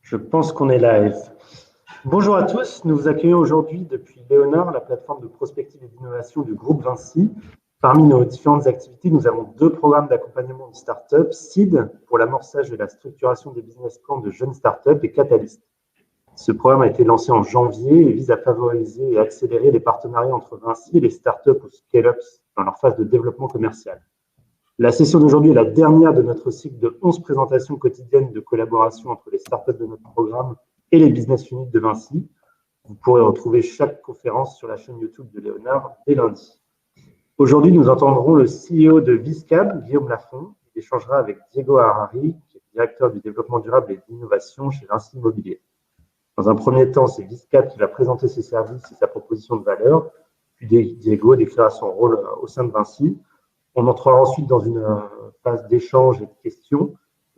Je pense qu'on est live. Bonjour à tous, nous vous accueillons aujourd'hui depuis Léonard, la plateforme de prospective et d'innovation du groupe Vinci. Parmi nos différentes activités, nous avons deux programmes d'accompagnement de start-up, SEED pour l'amorçage et la structuration des business plans de jeunes start-up et Catalyst. Ce programme a été lancé en janvier et vise à favoriser et accélérer les partenariats entre Vinci et les start-up ou scale-ups dans leur phase de développement commercial. La session d'aujourd'hui est la dernière de notre cycle de 11 présentations quotidiennes de collaboration entre les startups de notre programme et les business units de Vinci. Vous pourrez retrouver chaque conférence sur la chaîne YouTube de Léonard dès lundi. Aujourd'hui, nous entendrons le CEO de Viscab, Guillaume Lafont. Il échangera avec Diego Harari, qui est directeur du développement durable et de l'innovation chez Vinci Immobilier. Dans un premier temps, c'est Viscab qui va présenter ses services et sa proposition de valeur. Puis Diego décrira son rôle au sein de Vinci. On entrera ensuite dans une phase d'échange et de questions.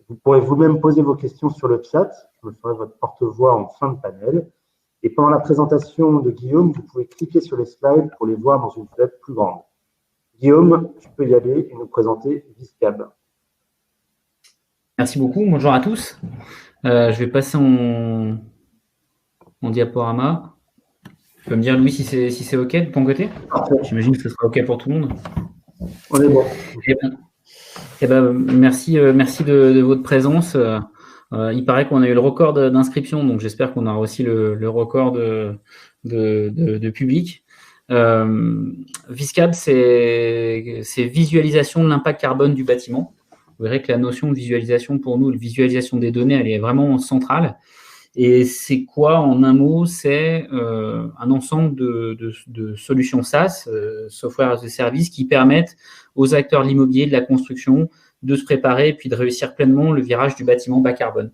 Vous pourrez vous-même poser vos questions sur le chat. Je me ferai votre porte-voix en fin de panel. Et pendant la présentation de Guillaume, vous pouvez cliquer sur les slides pour les voir dans une fenêtre plus grande. Guillaume, tu peux y aller et nous présenter Viscab. Merci beaucoup. Bonjour à tous. Je vais passer en diaporama. Tu peux me dire, Louis, si c'est OK de ton côté? J'imagine que ce sera OK pour tout le monde. On est bon. Merci de votre présence. Il paraît qu'on a eu le record d'inscription, donc j'espère qu'on aura aussi le record de public. Viscab, c'est visualisation de l'impact carbone du bâtiment. Vous verrez que la notion de visualisation, pour nous, la visualisation des données, elle est vraiment centrale. Et c'est quoi, en un mot? C'est un ensemble de solutions SaaS, Software as a Service, qui permettent aux acteurs de l'immobilier, de la construction, de se préparer et puis de réussir pleinement le virage du bâtiment bas carbone.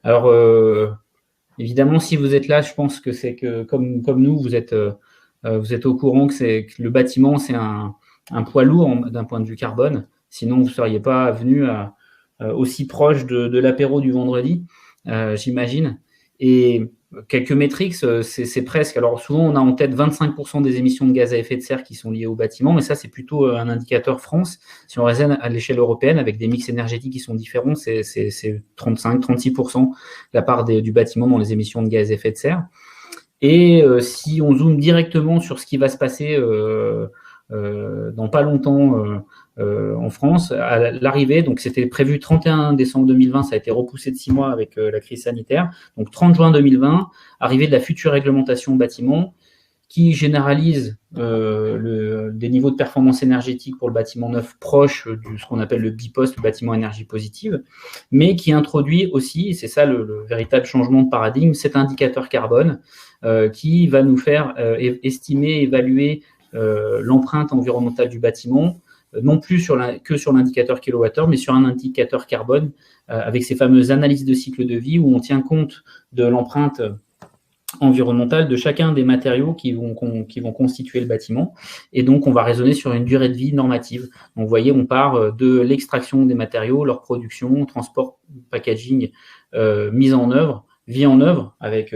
Alors, évidemment, si vous êtes là, je pense que c'est que, comme nous, vous êtes au courant que le bâtiment, c'est un poids lourd d'un point de vue carbone. Sinon, vous ne seriez pas venu aussi proche de l'apéro du vendredi, j'imagine. Et quelques métriques, c'est presque. Alors souvent, on a en tête 25% des émissions de gaz à effet de serre qui sont liées au bâtiment, mais ça, c'est plutôt un indicateur France. Si on raisonne à l'échelle européenne, avec des mix énergétiques qui sont différents, c'est 35-36% la part du bâtiment dans les émissions de gaz à effet de serre. Et si on zoome directement sur ce qui va se passer dans pas longtemps en France, à l'arrivée, donc c'était prévu 31 décembre 2020, ça a été repoussé de 6 mois avec la crise sanitaire, donc 30 juin 2020, arrivée de la future réglementation bâtiment qui généralise des niveaux de performance énergétique pour le bâtiment neuf proche de ce qu'on appelle le BIPOS, le bâtiment énergie positive, mais qui introduit aussi, et c'est ça le véritable changement de paradigme, cet indicateur carbone qui va nous faire estimer, évaluer l'empreinte environnementale du bâtiment, non plus que sur l'indicateur kilowattheure, mais sur un indicateur carbone avec ces fameuses analyses de cycle de vie où on tient compte de l'empreinte environnementale de chacun des matériaux qui vont constituer le bâtiment. Et donc, on va raisonner sur une durée de vie normative. Donc, vous voyez, on part de l'extraction des matériaux, leur production, transport, packaging, mise en œuvre, vie en œuvre avec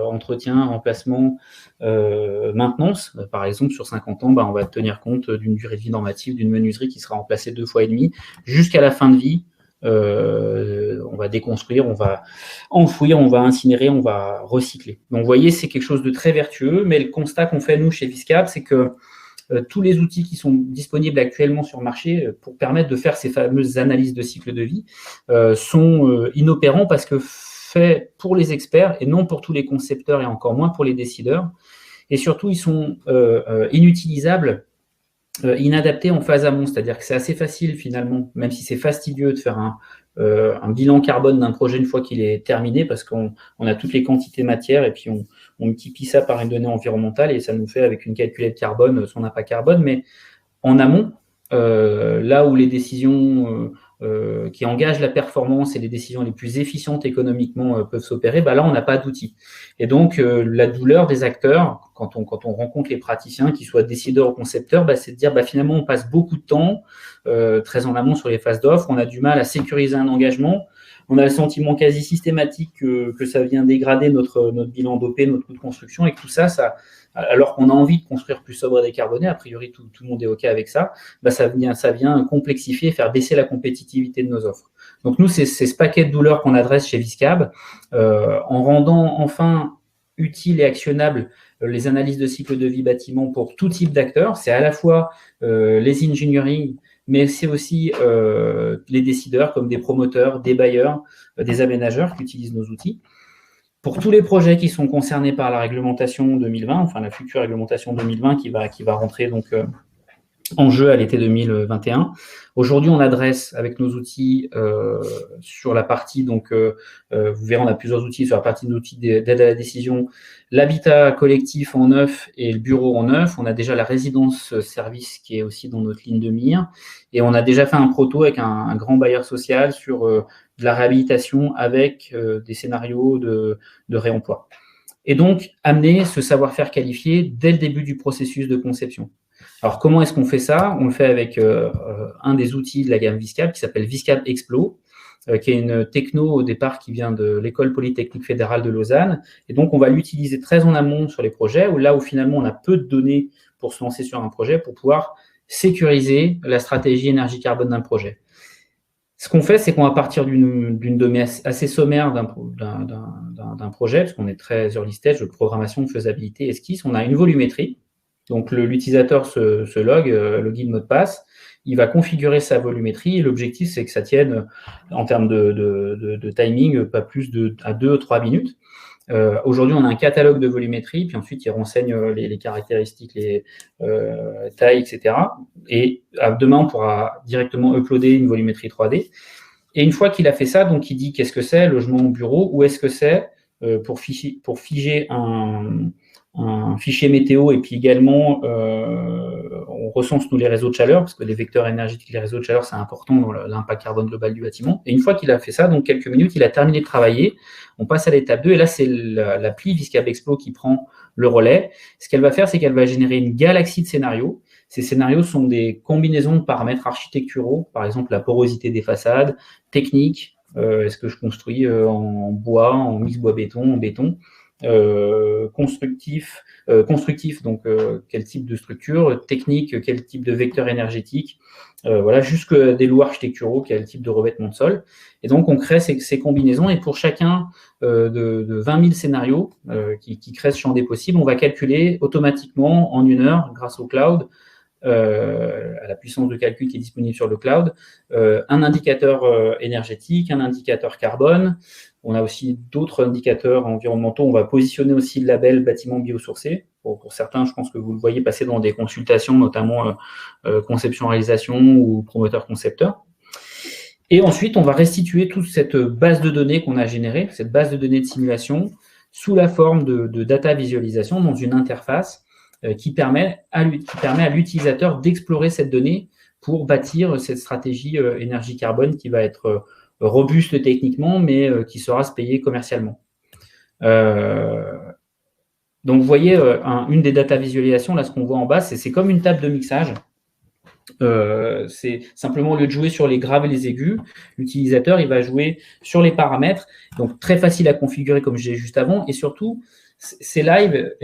entretien, remplacement, maintenance. Par exemple, sur 50 ans, on va tenir compte d'une durée de vie normative d'une menuiserie qui sera remplacée 2 fois et demi jusqu'à la fin de vie. On va déconstruire, on va enfouir, on va incinérer, on va recycler. Donc, vous voyez, c'est quelque chose de très vertueux, mais le constat qu'on fait, nous, chez Viscab, c'est que tous les outils qui sont disponibles actuellement sur le marché pour permettre de faire ces fameuses analyses de cycle de vie sont inopérants parce que faits pour les experts et non pour tous les concepteurs et encore moins pour les décideurs. Et surtout, ils sont inutilisables, inadaptés en phase amont. C'est-à-dire que c'est assez facile finalement, même si c'est fastidieux de faire un bilan carbone d'un projet une fois qu'il est terminé parce qu'on a toutes les quantités matière et puis on multiplie ça par une donnée environnementale et ça nous fait avec une calculette carbone son impact carbone. Mais en amont, là où les décisions qui engagent la performance et les décisions les plus efficientes économiquement peuvent s'opérer, là, on n'a pas d'outils. Et donc, la douleur des acteurs, quand on rencontre les praticiens, qu'ils soient décideurs ou concepteurs, c'est de dire finalement, on passe beaucoup de temps très en amont sur les phases d'offres, on a du mal à sécuriser un engagement, on a le sentiment quasi systématique que ça vient dégrader notre bilan d'OP, notre coût de construction, et que tout ça alors qu'on a envie de construire plus sobre et décarboné, a priori tout le monde est OK avec ça, ça vient complexifier, faire baisser la compétitivité de nos offres. Donc nous, c'est ce paquet de douleurs qu'on adresse chez Viscab, en rendant enfin utile et actionnable les analyses de cycle de vie bâtiment pour tout type d'acteurs. C'est à la fois les engineering, mais c'est aussi les décideurs comme des promoteurs, des bailleurs, des aménageurs qui utilisent nos outils. Pour tous les projets qui sont concernés par la réglementation 2020, enfin la future réglementation 2020 qui va rentrer donc en jeu à l'été 2021. Aujourd'hui, on adresse avec nos outils sur la partie, donc vous verrez, on a plusieurs outils sur la partie d'outils d'aide à la décision, l'habitat collectif en neuf et le bureau en neuf. On a déjà la résidence service qui est aussi dans notre ligne de mire. Et on a déjà fait un proto avec un grand bailleur social sur de la réhabilitation avec des scénarios de réemploi. Et donc, amener ce savoir-faire qualifié dès le début du processus de conception. Alors, comment est-ce qu'on fait ça? On le fait avec un des outils de la gamme Viscab qui s'appelle Viscab Explo, qui est une techno au départ qui vient de l'École Polytechnique Fédérale de Lausanne. Et donc, on va l'utiliser très en amont sur les projets, où finalement, on a peu de données pour se lancer sur un projet, pour pouvoir sécuriser la stratégie énergie-carbone d'un projet. Ce qu'on fait, c'est qu'on va partir d'une donnée assez sommaire d'un projet, parce qu'on est très early stage de programmation, de faisabilité, esquisse. On a une volumétrie. Donc, l'utilisateur se login mot de passe. Il va configurer sa volumétrie. Et l'objectif, c'est que ça tienne, en termes de timing, pas plus à 2 ou 3 minutes. Aujourd'hui, on a un catalogue de volumétrie, puis ensuite, il renseigne les caractéristiques, les tailles, etc. Et demain, on pourra directement uploader une volumétrie 3D. Et une fois qu'il a fait ça, donc il dit qu'est-ce que c'est, logement ou bureau, où est-ce que c'est, pour figer un fichier météo, et puis également, on recense nous les réseaux de chaleur, parce que les vecteurs énergétiques, les réseaux de chaleur, c'est important dans l'impact carbone global du bâtiment. Et une fois qu'il a fait ça, donc quelques minutes, il a terminé de travailler, on passe à l'étape 2, et là, c'est l'appli Viscab Explo qui prend le relais. Ce qu'elle va faire, c'est qu'elle va générer une galaxie de scénarios. Ces scénarios sont des combinaisons de paramètres architecturaux, par exemple la porosité des façades, technique, est-ce que je construis en bois, en mix bois-béton, en béton, constructif, donc quel type de structure, technique, quel type de vecteur énergétique, voilà, jusque des lots architecturaux, quel type de revêtement de sol. Et donc, on crée ces combinaisons, et pour chacun de 20 000 scénarios qui créent ce champ des possibles, on va calculer automatiquement en 1 heure, grâce au cloud, à la puissance de calcul qui est disponible sur le cloud, un indicateur énergétique, un indicateur carbone. On a aussi d'autres indicateurs environnementaux. On va positionner aussi le label bâtiment biosourcé. Pour certains, je pense que vous le voyez passer dans des consultations, notamment conception-réalisation ou promoteur-concepteur. Et ensuite, on va restituer toute cette base de données qu'on a générée, cette base de données de simulation, sous la forme de data visualisation dans une interface qui permet à l'utilisateur d'explorer cette donnée pour bâtir cette stratégie énergie-carbone qui va être robuste techniquement, mais qui saura se payer commercialement. Donc, vous voyez, une des data visualisations, là, ce qu'on voit en bas, c'est comme une table de mixage. C'est simplement, au lieu de jouer sur les graves et les aigus, l'utilisateur, il va jouer sur les paramètres, donc très facile à configurer, comme je disais juste avant, et surtout, c'est live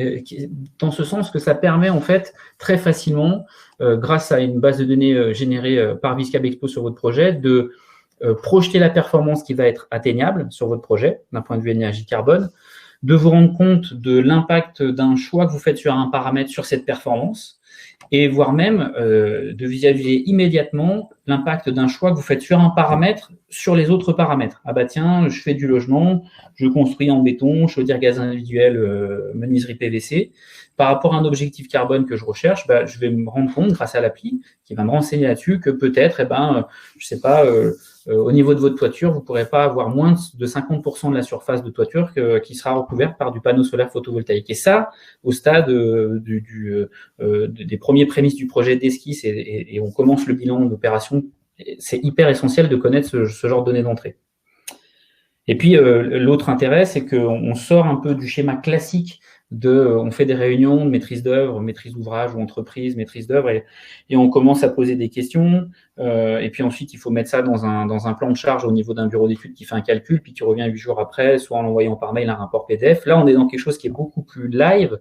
dans ce sens que ça permet en fait très facilement, grâce à une base de données générée par Viscab Explo sur votre projet, de projeter la performance qui va être atteignable sur votre projet d'un point de vue énergie carbone, de vous rendre compte de l'impact d'un choix que vous faites sur un paramètre sur cette performance, et voire même de visualiser immédiatement l'impact d'un choix que vous faites sur un paramètre sur les autres paramètres. Ah bah tiens, je fais du logement, je construis en béton, chaudière gaz individuel, menuiserie PVC. Par rapport à un objectif carbone que je recherche, bah, je vais me rendre compte grâce à l'appli qui va me renseigner là-dessus que peut-être, je sais pas, au niveau de votre toiture, vous ne pourrez pas avoir moins de 50% de la surface de toiture qui sera recouverte par du panneau solaire photovoltaïque. Et ça, au stade des premiers prémices du projet d'esquisse et on commence le bilan d'opération, c'est hyper essentiel de connaître ce genre de données d'entrée. Et puis, l'autre intérêt, c'est qu'on sort un peu du schéma classique on fait des réunions de maîtrise d'œuvre, maîtrise d'ouvrage ou entreprise, maîtrise d'œuvre, et on commence à poser des questions. Et puis ensuite, il faut mettre ça dans un plan de charge au niveau d'un bureau d'études qui fait un calcul, puis qui revient 8 jours après, soit en envoyant par mail un rapport PDF. Là, on est dans quelque chose qui est beaucoup plus live.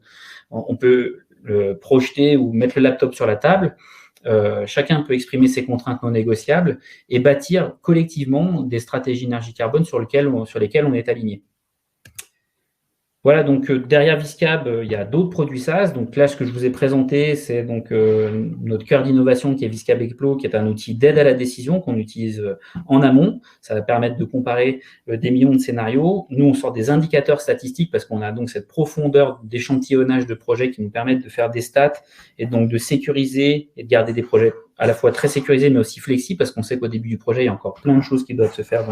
On peut projeter ou mettre le laptop sur la table, chacun peut exprimer ses contraintes non négociables et bâtir collectivement des stratégies énergie carbone sur lesquelles on est aligné. Voilà, donc derrière Viscab, il y a d'autres produits SaaS. Donc là, ce que je vous ai présenté, c'est donc notre cœur d'innovation qui est Viscab Explo, qui est un outil d'aide à la décision qu'on utilise en amont. Ça va permettre de comparer des millions de scénarios. Nous, on sort des indicateurs statistiques parce qu'on a donc cette profondeur d'échantillonnage de projets qui nous permettent de faire des stats et donc de sécuriser et de garder des projets à la fois très sécurisés mais aussi flexibles parce qu'on sait qu'au début du projet, il y a encore plein de choses qui doivent se faire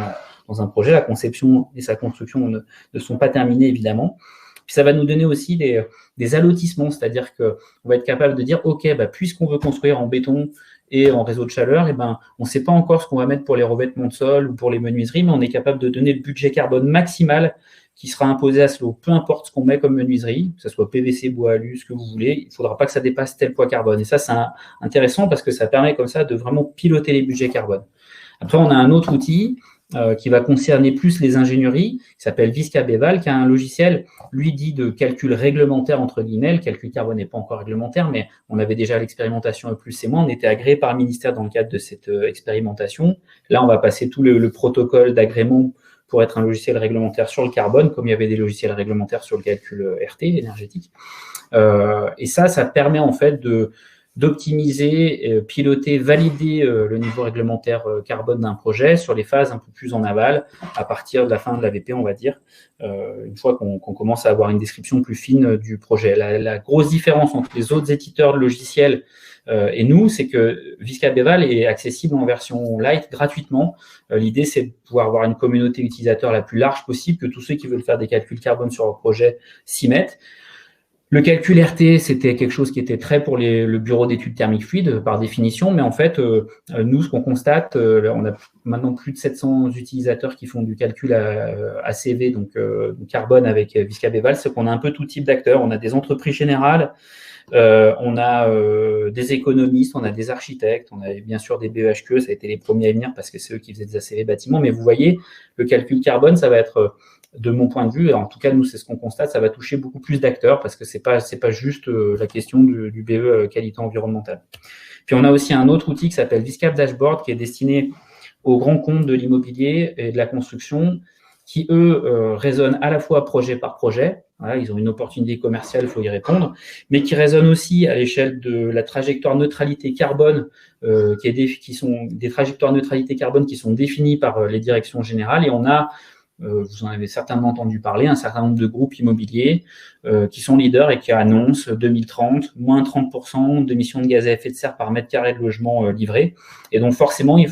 dans un projet. La conception et sa construction ne sont pas terminées, évidemment. Puis ça va nous donner aussi des allotissements, c'est-à-dire qu'on va être capable de dire, OK, puisqu'on veut construire en béton et en réseau de chaleur, on ne sait pas encore ce qu'on va mettre pour les revêtements de sol ou pour les menuiseries, mais on est capable de donner le budget carbone maximal qui sera imposé à Slow, peu importe ce qu'on met comme menuiserie, que ce soit PVC, bois, alu, ce que vous voulez, il ne faudra pas que ça dépasse tel poids carbone. Et ça, c'est intéressant parce que ça permet comme ça de vraiment piloter les budgets carbone. Après, on a un autre outil qui va concerner plus les ingénieries, qui s'appelle Viscab Eval, qui a un logiciel, lui, dit de calcul réglementaire, entre guillemets. Le calcul carbone n'est pas encore réglementaire, mais on avait déjà l'expérimentation plus et moins. On était agréé par le ministère dans le cadre de cette expérimentation. Là, on va passer tout le protocole d'agrément pour être un logiciel réglementaire sur le carbone, comme il y avait des logiciels réglementaires sur le calcul RT, énergétique. Et ça permet en fait d'optimiser, piloter, valider le niveau réglementaire carbone d'un projet sur les phases un peu plus en aval, à partir de la fin de l'AVP, on va dire, une fois qu'on commence à avoir une description plus fine du projet. La grosse différence entre les autres éditeurs de logiciels et nous, c'est que Viscab Eval est accessible en version light gratuitement. L'idée, c'est de pouvoir avoir une communauté utilisateur la plus large possible, que tous ceux qui veulent faire des calculs carbone sur leur projet s'y mettent. Le calcul RT, c'était quelque chose qui était très pour le bureau d'études thermiques fluides, par définition, mais en fait, nous, ce qu'on constate, on a maintenant plus de 700 utilisateurs qui font du calcul ACV, donc carbone avec Viscab Eval, c'est qu'on a un peu tout type d'acteurs. On a des entreprises générales, on a des économistes, on a des architectes, on a bien sûr des BEHQ, ça a été les premiers à venir parce que c'est eux qui faisaient des ACV bâtiments, mais vous voyez, le calcul carbone, ça va être... de mon point de vue, en tout cas, nous, c'est ce qu'on constate, ça va toucher beaucoup plus d'acteurs parce que c'est pas juste la question du BE qualité environnementale. Puis, on a aussi un autre outil qui s'appelle Viscab Dashboard qui est destiné aux grands comptes de l'immobilier et de la construction qui, eux, raisonnent à la fois projet par projet. Voilà, ils ont une opportunité commerciale, il faut y répondre, mais qui raisonnent aussi à l'échelle de la trajectoire neutralité carbone, qui sont des trajectoires neutralité carbone qui sont définies par les directions générales. Et on a vous en avez certainement entendu parler, un certain nombre de groupes immobiliers qui sont leaders et qui annoncent 2030, moins 30% d'émissions de gaz à effet de serre par mètre carré de logement livré. Et donc forcément, il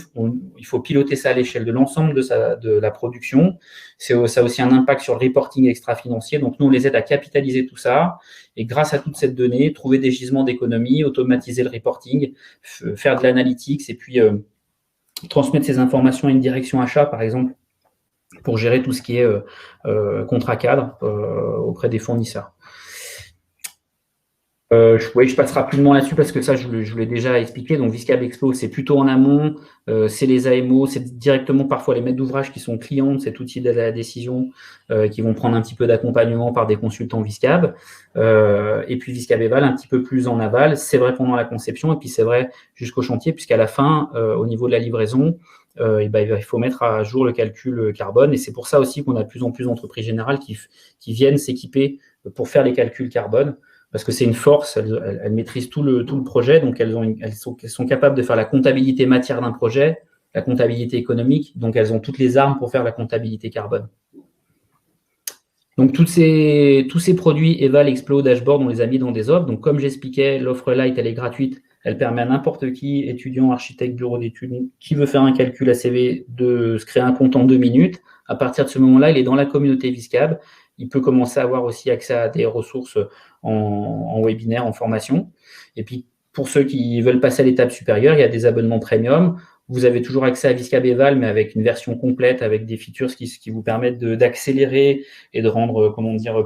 faut piloter ça à l'échelle de l'ensemble de la production. Ça a aussi un impact sur le reporting extra-financier. Donc nous, on les aide à capitaliser tout ça et grâce à toute cette donnée, trouver des gisements d'économie, automatiser le reporting, faire de l'analytics et puis transmettre ces informations à une direction achat, par exemple, pour gérer tout ce qui est contrat cadre auprès des fournisseurs. Je passerai rapidement là-dessus parce que ça, je vous l'ai déjà expliqué. Donc, Viscab Explo, c'est plutôt en amont. C'est les AMO, c'est directement parfois les maîtres d'ouvrage qui sont clients de cet outil d'aide à la décision qui vont prendre un petit peu d'accompagnement par des consultants Viscab. Et puis, Viscab Eval, un petit peu plus en aval. C'est vrai pendant la conception et puis c'est vrai jusqu'au chantier puisqu'à la fin, au niveau de la livraison, il faut mettre à jour le calcul carbone. Et c'est pour ça aussi qu'on a de plus en plus d'entreprises générales qui viennent s'équiper pour faire les calculs carbone. Parce que c'est une force, elles maîtrisent tout le projet, donc elles sont capables de faire la comptabilité matière d'un projet, la comptabilité économique, donc elles ont toutes les armes pour faire la comptabilité carbone. Donc tous ces produits Eval, Explo, Dashboard, on les a mis dans des offres. Donc comme j'expliquais, l'offre light, elle est gratuite, elle permet à n'importe qui, étudiant, architecte, bureau d'études, qui veut faire un calcul ACV, de se créer un compte en 2 minutes. À partir de ce moment-là, il est dans la communauté Viscab. Il peut commencer à avoir aussi accès à des ressources en webinaire, en formation. Et puis, pour ceux qui veulent passer à l'étape supérieure, il y a des abonnements premium. Vous avez toujours accès à Viscab Eval, mais avec une version complète, avec des features qui vous permettent d'accélérer et de rendre,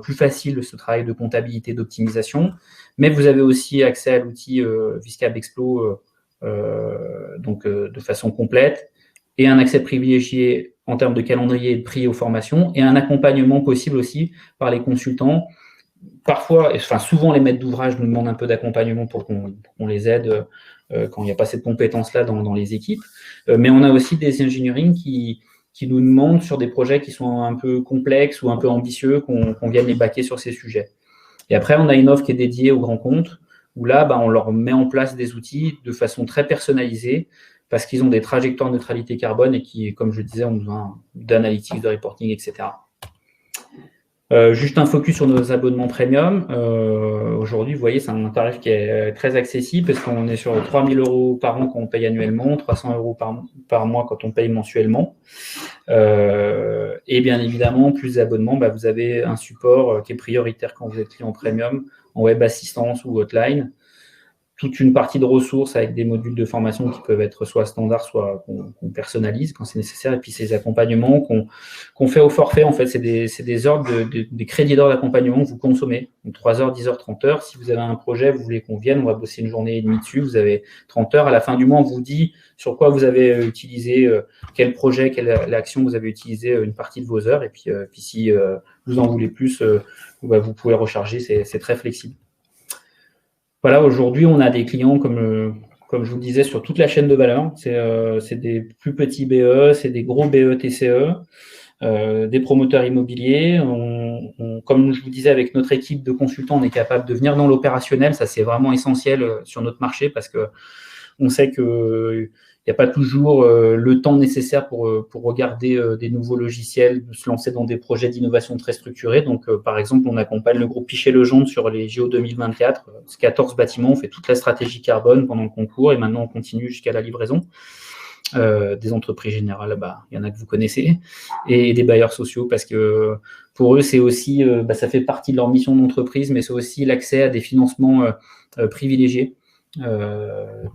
plus facile ce travail de comptabilité, d'optimisation. Mais vous avez aussi accès à l'outil Viscab Explo de façon complète et un accès privilégié en termes de calendrier et de prix aux formations et un accompagnement possible aussi par les consultants parfois, enfin souvent, les maîtres d'ouvrage nous demandent un peu d'accompagnement pour qu'on les aide quand il n'y a pas cette compétence-là dans les équipes. Mais on a aussi des engineering qui nous demandent sur des projets qui sont un peu complexes ou un peu ambitieux qu'on vienne les baquer sur ces sujets. Et après, on a une offre qui est dédiée aux grands comptes, où là, on leur met en place des outils de façon très personnalisée, parce qu'ils ont des trajectoires de neutralité carbone et qui, comme je disais, ont besoin d'analytics, de reporting, etc. Juste un focus sur nos abonnements premium. Aujourd'hui, vous voyez, c'est un tarif qui est très accessible parce qu'on est sur 3 000 € par an quand on paye annuellement, 300 € par mois quand on paye mensuellement. Et bien évidemment, plus d'abonnements, vous avez un support qui est prioritaire quand vous êtes client premium en web assistance ou hotline. Toute une partie de ressources avec des modules de formation qui peuvent être soit standards, soit qu'on personnalise quand c'est nécessaire. Et puis ces accompagnements qu'on fait au forfait, en fait, c'est des ordres, des crédits d'heures d'accompagnement que vous consommez. Donc 3 heures, 10 heures, 30 heures. Si vous avez un projet, vous voulez qu'on vienne, on va bosser une journée et demie dessus, vous avez 30 heures. À la fin du mois, on vous dit sur quoi vous avez utilisé, quel projet, quelle action vous avez utilisé une partie de vos heures. Et puis si vous en voulez plus, vous pouvez recharger, c'est très flexible. Voilà, aujourd'hui, on a des clients, comme je vous le disais, sur toute la chaîne de valeur. C'est des plus petits BE, c'est des gros BE TCE, des promoteurs immobiliers. Comme je vous disais, avec notre équipe de consultants, on est capable de venir dans l'opérationnel. Ça, c'est vraiment essentiel sur notre marché parce que on sait qu'il n'y a pas toujours le temps nécessaire pour regarder des nouveaux logiciels, se lancer dans des projets d'innovation très structurés. Donc, par exemple, on accompagne le groupe Pichet-Legendre sur les JO 2024. C'est 14 bâtiments, on fait toute la stratégie carbone pendant le concours et maintenant on continue jusqu'à la livraison. Des entreprises générales, il y en a que vous connaissez, et des bailleurs sociaux parce que pour eux, c'est aussi, ça fait partie de leur mission d'entreprise, mais c'est aussi l'accès à des financements privilégiés.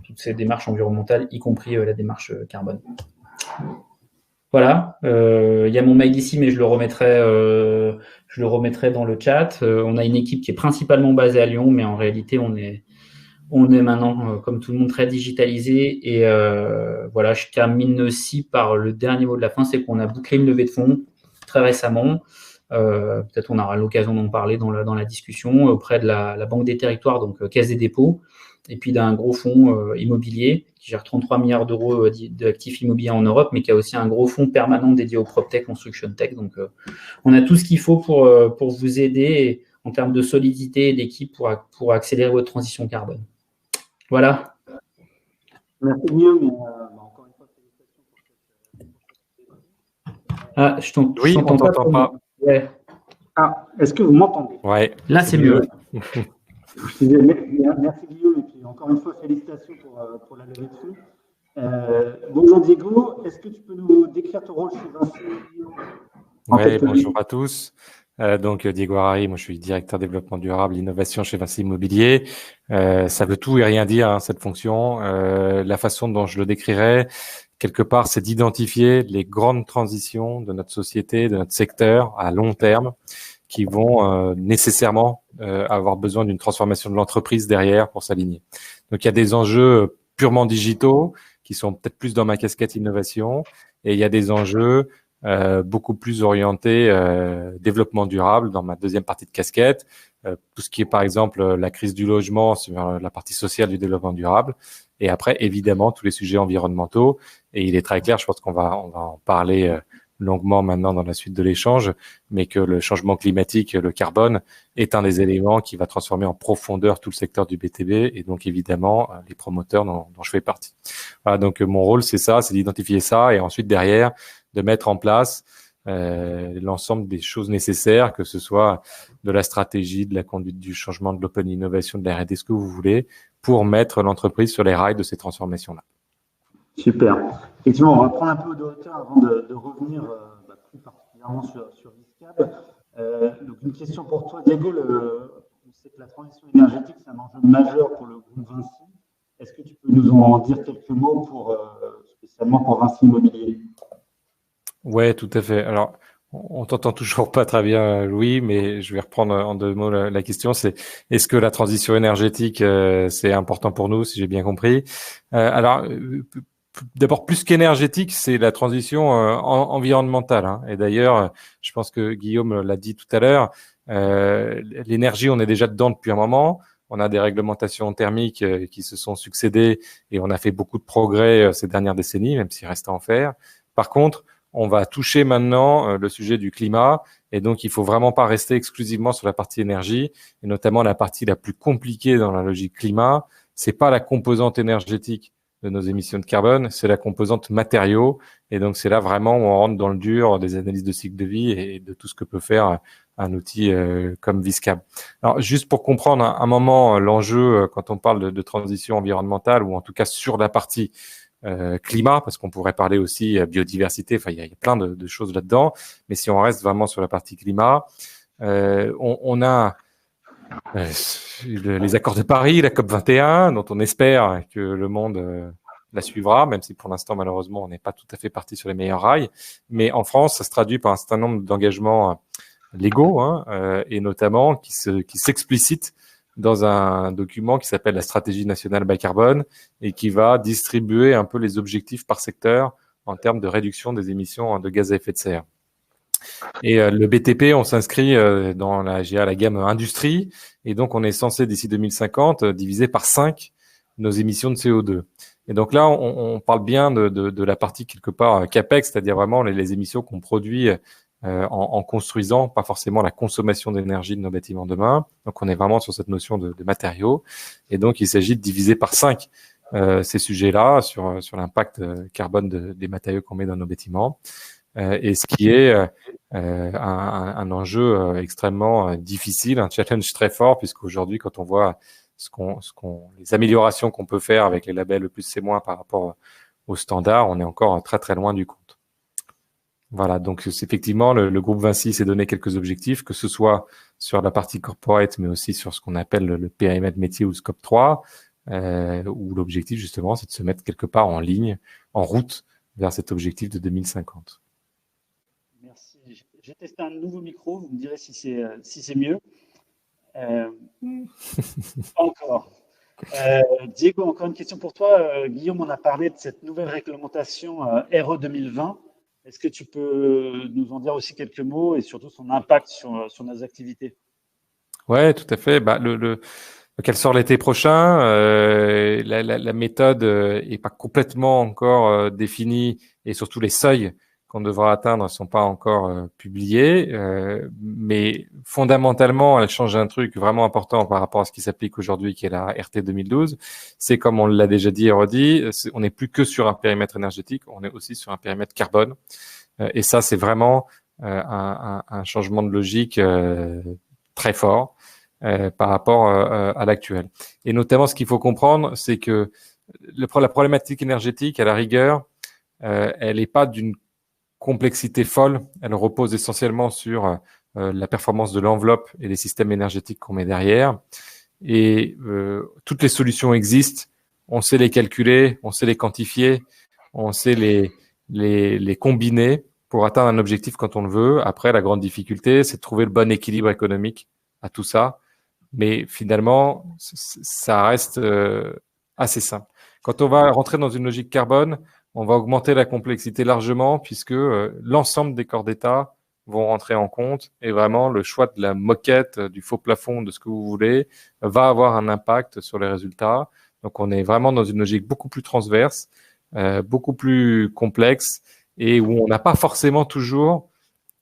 Toutes ces démarches environnementales, y compris la démarche carbone. Voilà, il y a mon mail ici, mais je le remettrai dans le chat. On a une équipe qui est principalement basée à Lyon, mais en réalité, on est maintenant, comme tout le monde, très digitalisé. Et voilà, je termine aussi par le dernier mot de la fin, c'est qu'on a bouclé une levée de fonds très récemment. Peut-être on aura l'occasion d'en parler dans la discussion auprès de la Banque des Territoires, donc Caisse des dépôts, et puis d'un gros fonds immobilier qui gère 33 milliards d'euros d'actifs immobiliers en Europe, mais qui a aussi un gros fonds permanent dédié au PropTech, Construction Tech. Donc, on a tout ce qu'il faut pour vous aider en termes de solidité et d'équipe pour accélérer votre transition carbone. Voilà. Merci Guillaume. Encore une fois, félicitations pour Oui, on t'entend pas. Ouais. Est-ce que vous m'entendez? Ouais. Là, c'est mieux. Merci Guillaume, et puis encore une fois, félicitations pour la levée de fonds. Bonjour Diego, est-ce que tu peux nous décrire ton rôle chez Vinci? Oui, bonjour à tous. Donc Diego Harari, moi je suis directeur développement durable, innovation chez Vinci Immobilier. Ça veut tout et rien dire, cette fonction. La façon dont je le décrirais, quelque part, c'est d'identifier les grandes transitions de notre société, de notre secteur à long terme, qui vont nécessairement avoir besoin d'une transformation de l'entreprise derrière pour s'aligner. Donc il y a des enjeux purement digitaux qui sont peut-être plus dans ma casquette innovation, et il y a des enjeux beaucoup plus orientés développement durable dans ma deuxième partie de casquette, tout ce qui est par exemple la crise du logement sur la partie sociale du développement durable, et après évidemment tous les sujets environnementaux. Et il est très clair, je pense qu'on va en parler longuement maintenant dans la suite de l'échange, mais que le changement climatique, le carbone, est un des éléments qui va transformer en profondeur tout le secteur du BTB, et donc évidemment les promoteurs dont je fais partie. Voilà, donc mon rôle c'est ça, c'est d'identifier ça, et ensuite derrière de mettre en place l'ensemble des choses nécessaires, que ce soit de la stratégie, de la conduite du changement, de l'open innovation, de la R&D, ce que vous voulez, pour mettre l'entreprise sur les rails de ces transformations-là. Super. Effectivement, on va prendre un peu de hauteur avant de revenir plus particulièrement sur Viscab. Donc une question pour toi, Diego. On sait que la transition énergétique, c'est un enjeu majeur pour le groupe Vinci. Est-ce que tu peux nous en dire quelques mots spécialement pour Vinci Immobilier? Ouais, tout à fait. Alors, on t'entend toujours pas très bien, Louis, mais je vais reprendre en deux mots la question. C'est est-ce que la transition énergétique, c'est important pour nous, si j'ai bien compris? Alors, d'abord, plus qu'énergétique, c'est la transition environnementale. Et d'ailleurs, je pense que Guillaume l'a dit tout à l'heure, L'énergie, on est déjà dedans depuis un moment. On a des réglementations thermiques qui se sont succédées et on a fait beaucoup de progrès ces dernières décennies, même s'il reste à en faire. Par contre, on va toucher maintenant le sujet du climat et donc il faut vraiment pas rester exclusivement sur la partie énergie et notamment la partie la plus compliquée dans la logique climat. C'est pas la composante énergétique de nos émissions de carbone, c'est la composante matériaux et donc c'est là vraiment où on rentre dans le dur des analyses de cycle de vie et de tout ce que peut faire un outil comme Viscam. Alors, juste pour comprendre un moment l'enjeu quand on parle de transition environnementale ou en tout cas sur la partie climat, parce qu'on pourrait parler aussi biodiversité, enfin il y a plein de choses là-dedans, mais si on reste vraiment sur la partie climat, on a les accords de Paris, la COP 21, dont on espère que le monde la suivra, même si pour l'instant malheureusement on n'est pas tout à fait parti sur les meilleurs rails, mais en France ça se traduit par un certain nombre d'engagements légaux, et notamment qui s'explicitent dans un document qui s'appelle la stratégie nationale bas carbone et qui va distribuer un peu les objectifs par secteur en termes de réduction des émissions de gaz à effet de serre. Et le BTP, on s'inscrit dans la gamme industrie et donc on est censé d'ici 2050 diviser par 5 nos émissions de CO2. Et donc là, on parle bien de la partie quelque part CAPEX, c'est-à-dire vraiment les émissions qu'on produit en construisant, pas forcément la consommation d'énergie de nos bâtiments demain. Donc, on est vraiment sur cette notion de matériaux. Et donc, il s'agit de diviser par 5 ces sujets-là sur l'impact carbone des matériaux qu'on met dans nos bâtiments. Et ce qui est un enjeu extrêmement difficile, un challenge très fort, puisqu'aujourd'hui, quand on voit les améliorations qu'on peut faire avec les labels E+C- par rapport aux standards, on est encore très, très loin du compte. Voilà, donc effectivement, le groupe Vinci s'est donné quelques objectifs, que ce soit sur la partie corporate, mais aussi sur ce qu'on appelle le périmètre métier ou le scope 3, où l'objectif justement, c'est de se mettre quelque part en ligne, en route vers cet objectif de 2050. Merci. J'ai testé un nouveau micro, vous me direz si c'est mieux. Pas encore. Diego, encore une question pour toi. Guillaume, on a parlé de cette nouvelle réglementation RE 2020. Est-ce que tu peux nous en dire aussi quelques mots et surtout son impact sur nos activités? Ouais, tout à fait. Elle sort l'été prochain. La méthode est pas complètement encore définie et surtout les seuils qu'on devra atteindre ne sont pas encore publiés. Mais fondamentalement, elle change un truc vraiment important par rapport à ce qui s'applique aujourd'hui, qui est la RT 2012. C'est comme on l'a déjà dit et redit, on n'est plus que sur un périmètre énergétique, on est aussi sur un périmètre carbone. Et ça, c'est vraiment un changement de logique très fort par rapport à l'actuel. Et notamment, ce qu'il faut comprendre, c'est que la problématique énergétique, à la rigueur, elle n'est pas d'une complexité folle. Elle repose essentiellement sur la performance de l'enveloppe et les systèmes énergétiques qu'on met derrière. Et toutes les solutions existent. On sait les calculer, on sait les quantifier, on sait les combiner pour atteindre un objectif quand on le veut. Après, la grande difficulté, c'est de trouver le bon équilibre économique à tout ça. Mais finalement, ça reste assez simple. Quand on va rentrer dans une logique carbone, on va augmenter la complexité largement puisque l'ensemble des corps d'État vont rentrer en compte et vraiment le choix de la moquette, du faux plafond, de ce que vous voulez, va avoir un impact sur les résultats. Donc, on est vraiment dans une logique beaucoup plus transverse, beaucoup plus complexe et où on n'a pas forcément toujours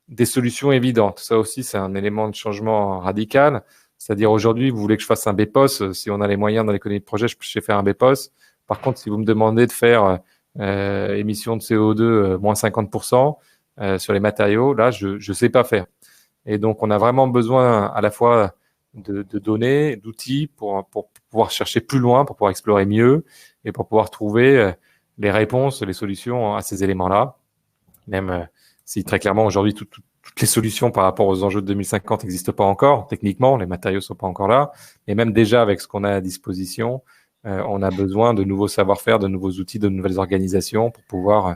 des solutions évidentes. Ça aussi, c'est un élément de changement radical. C'est-à-dire aujourd'hui, vous voulez que je fasse un BPOS, si on a les moyens dans l'économie de projet, je sais faire un BPOS. Par contre, si vous me demandez de faire émissions de CO2 moins 50% sur les matériaux, là, je ne sais pas faire. Et donc, on a vraiment besoin à la fois de données, d'outils pour pouvoir chercher plus loin, pour pouvoir explorer mieux et pour pouvoir trouver les réponses, les solutions à ces éléments-là. Même si très clairement aujourd'hui toutes les solutions par rapport aux enjeux de 2050 n'existent pas encore techniquement, les matériaux sont pas encore là, et même déjà avec ce qu'on a à disposition, on a besoin de nouveaux savoir-faire, de nouveaux outils, de nouvelles organisations pour pouvoir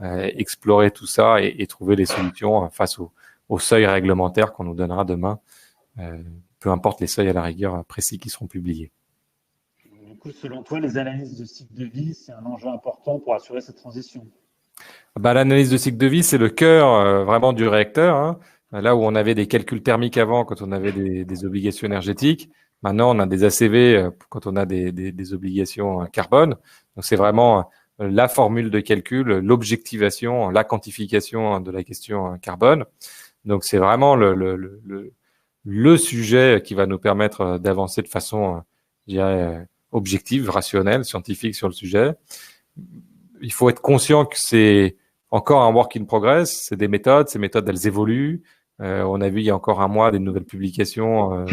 explorer tout ça et trouver les solutions face aux seuils réglementaires qu'on nous donnera demain, peu importe les seuils à la rigueur précis qui seront publiés. Du coup, selon toi, les analyses de cycle de vie, c'est un enjeu important pour assurer cette transition? L'analyse de cycle de vie, c'est le cœur vraiment du réacteur, hein. Là où on avait des calculs thermiques avant, quand on avait des obligations énergétiques, maintenant on a des ACV quand on a des obligations carbone. Donc c'est vraiment la formule de calcul, l'objectivation, la quantification de la question carbone. Donc c'est vraiment le sujet qui va nous permettre d'avancer de façon, je dirais, objective, rationnelle, scientifique sur le sujet. Il faut être conscient que c'est encore un work in progress. C'est des méthodes. Ces méthodes, elles évoluent. On a vu il y a encore un mois des nouvelles publications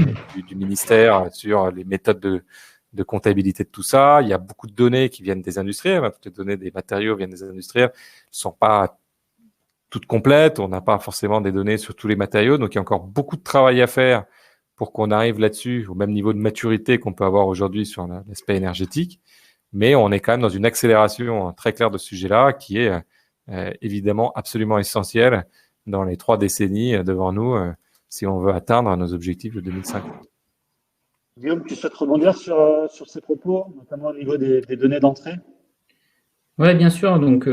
du ministère sur les méthodes de comptabilité de tout ça. Il y a beaucoup de données qui viennent des industriels. Toutes les données des matériaux viennent des industriels. Elles ne sont pas toutes complètes. On n'a pas forcément des données sur tous les matériaux. Donc, il y a encore beaucoup de travail à faire pour qu'on arrive là-dessus au même niveau de maturité qu'on peut avoir aujourd'hui sur l'aspect énergétique. Mais on est quand même dans une accélération très claire de ce sujet-là qui est évidemment absolument essentiel dans les 3 décennies devant nous si on veut atteindre nos objectifs de 2050. Guillaume, tu souhaites rebondir sur ces propos, notamment au niveau des données d'entrée? Oui, bien sûr. Donc,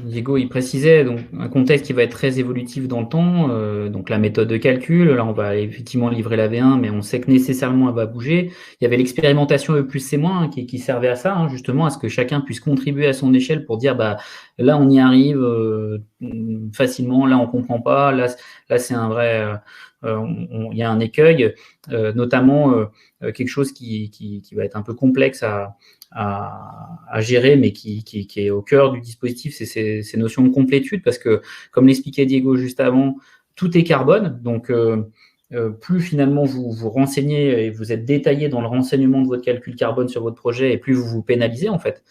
Diego, il précisait donc un contexte qui va être très évolutif dans le temps. Donc, la méthode de calcul, là, on va effectivement livrer la V1, mais on sait que nécessairement elle va bouger. Il y avait l'expérimentation E plus C moins qui servait à ça, justement, à ce que chacun puisse contribuer à son échelle pour dire, bah, là, on y arrive facilement, là, on comprend pas, là c'est un vrai, il y a un écueil, notamment quelque chose qui va être un peu complexe à gérer, mais qui est au cœur du dispositif, c'est ces notions de complétude, parce que, comme l'expliquait Diego juste avant, tout est carbone, donc plus finalement vous renseignez et vous êtes détaillé dans le renseignement de votre calcul carbone sur votre projet, et plus vous vous pénalisez en fait.